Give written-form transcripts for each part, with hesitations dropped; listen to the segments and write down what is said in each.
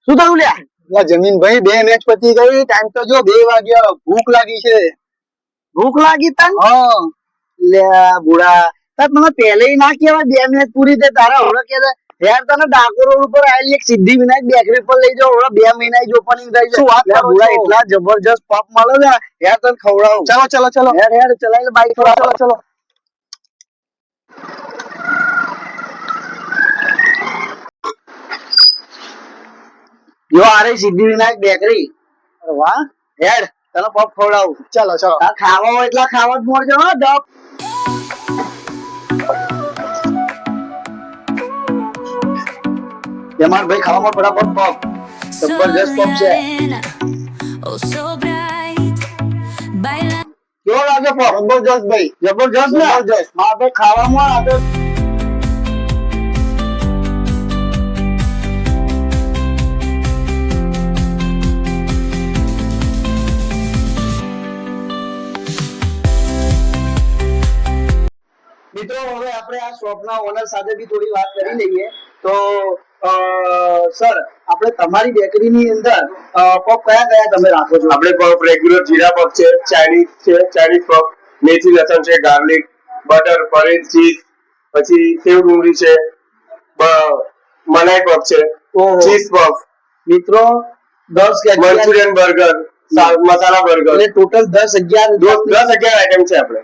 શું થયું લ્યા? જમીન ભાઈ 2 મેચ પતી ગઈ, ટાઈમ તો જો 2 વાગ્યા, ભૂખ લાગી છે. ભૂખ લાગી તને? હા લે બુડા, મને પહેલે ના કહેવાય 2 મિનિટ પૂરી થઈ તારા ઓળખ કે યાર તને ડાકોર રોડ ઉપર આવેલી એક સિદ્ધિ વિનાયક બેકરી પર લઈ જાઓ. ઓળખ 2 મહિના જ ઓપનિંગ થઈ છે. શું વાત કરો બુડા, છો? એટલા જબરજસ્ત પપ મળે છે યાર, તને ખવડાવું. ચલો ચલો ચલો યાર યાર ચલાવી લે બાઈક પર. ચલો ચલો. જો આ રહી સિદ્ધિ વિનાયક બેકરી. અરે વાહ, હેડ તને પપ ખવડાવું. ચલો ચલો. તાર ખાવા હોય એટલા ખાવા જ મળજો હો ડબ. એમાં ભાઈ ખાવામાં ફટાફટ પપ જબરજસ્ત પપ છે. કેવો લાગે પપ? જબરજસ્ત ભાઈ, જબરજસ્ત ને? જબરજસ્ત. હા ભાઈ ખાવામાં આ તો મિત્રો હવે આપણે આ શોપના ઓનર સાથે બી થોડી વાત કરી લઈએ. તો સર, આપણે તમારી બેકરીની અંદર પપ કયા કયા તમે રાખો છો? આપણે પફ રેગ્યુલર જીરા પફ છે, ચાઇનીઝ પફ, મેથી લસણ છે, ગાર્લિક, બટર, પનીર, ચીઝ, પછી સેવ ડુંગળી છે, મલાઈ પફ છે, ઓહો. ચીઝ પફ, મિત્રો 10 કે 11 મંચુરિયન બર્ગર, મસાલા બર્ગર, એટલે ટોટલ 10 11 આઈટમ છે આપણે.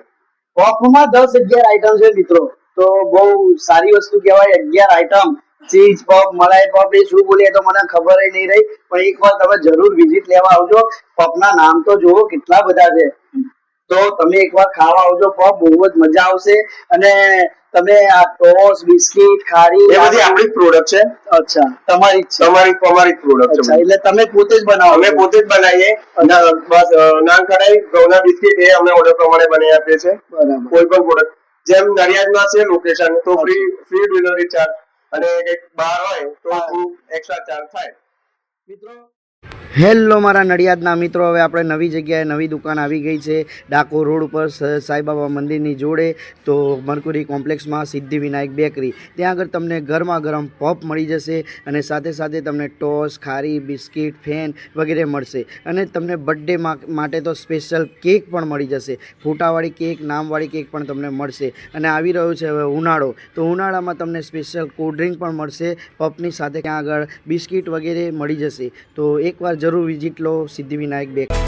પફમાં 10-11 આઈટમ છે મિત્રો. તો બહુ સારી વસ્તુ કહેવાય. 11 આઈટમ, ચીઝ પફ, મલાઈ પફ, એ શું બોલીએ તો મને ખબર નહીં રહી. પણ એકવાર તમે જરૂર વિઝિટ લેવા આવજો. પફના નામ તો જુઓ કેટલા બધા છે. તો તમે એકવાર ખાવા આવજો પફ, બહુ જ મજા આવશે. અને તમે આ ટોસ, બિસ્કિટ, ખારી એ બધી આપણી જ પ્રોડક્ટ છે. અચ્છા, તમારી જ છે? તમારી જ પ્રોડક્ટ અચ્છા, છે. એટલે તમે પોતે જ બનાવો? અમે પોતે જ બનાવીએ. બસ નાન કઢાઈ, ઘઉંના બિસ્કિટ એ અમે ઓર્ડર પ્રમાણે બનાવી આપીએ છીએ. બરાબર. કોઈ પણ પ્રોડક્ટ જેમ નડિયાદમાં છે લોકેશન તો ફ્રી ડિલિવરી ચાર્જ, અને કંઈક બહાર હોય તો એક્સ્ટ્રા ચાર્જ થાય. મિત્રો હેલો મારા નડિયાદના મિત્રો, હવે આપણે નવી જગ્યાએ નવી દુકાન આવી ગઈ છે ડાકોર રોડ ઉપર સાંઈબાબા મંદિરની જોડે. તો મરકુરી કોમ્પ્લેક્સમાં સિદ્ધિ વિનાયક બેકરી, ત્યાં આગળ તમને ગરમા ગરમ પપ મળી જશે. અને સાથે સાથે તમને ટોસ, ખારી, બિસ્કિટ, ફેન વગેરે મળશે. અને તમને બર્થડે માટે તો સ્પેશિયલ કેક પણ મળી જશે. ફોટાવાળી કેક, નામવાળી કેક પણ તમને મળશે. અને આવી રહ્યો છે હવે ઉનાળો, તો ઉનાળામાં તમને સ્પેશિયલ કોલ્ડ ડ્રિંક પણ મળશે પપની સાથે. ત્યાં આગળ બિસ્કિટ વગેરે મળી જશે. તો એકવાર જરૂર વિઝિટ લો સિદ્ધિ વિનાયક બેકરી.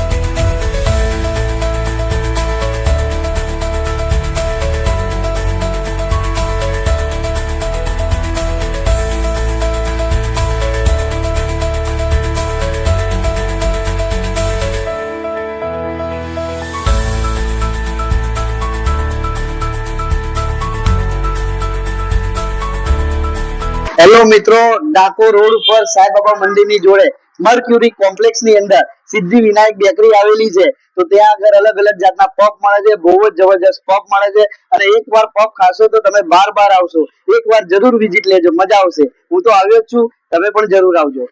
હેલો મિત્રો, ડાકોર રોડ ઉપર સાંઈબાબા મંદિરની જોડે મર્ક્યુરી કોમ્પ્લેક્સ ની અંદર સિદ્ધિ વિનાયક બેકરી આવેલી છે. તો ત્યાં આગળ અલગ અલગ જાતના પફ મળે છે. બહુ જ જબરજસ્ત પફ મળે છે. અને એકવાર પફ ખાશો તો તમે બાર આવશો. એકવાર જરૂર વિઝિટ લેજો, મજા આવશે. હું તો આવ્યો જ છું, તમે પણ જરૂર આવજો.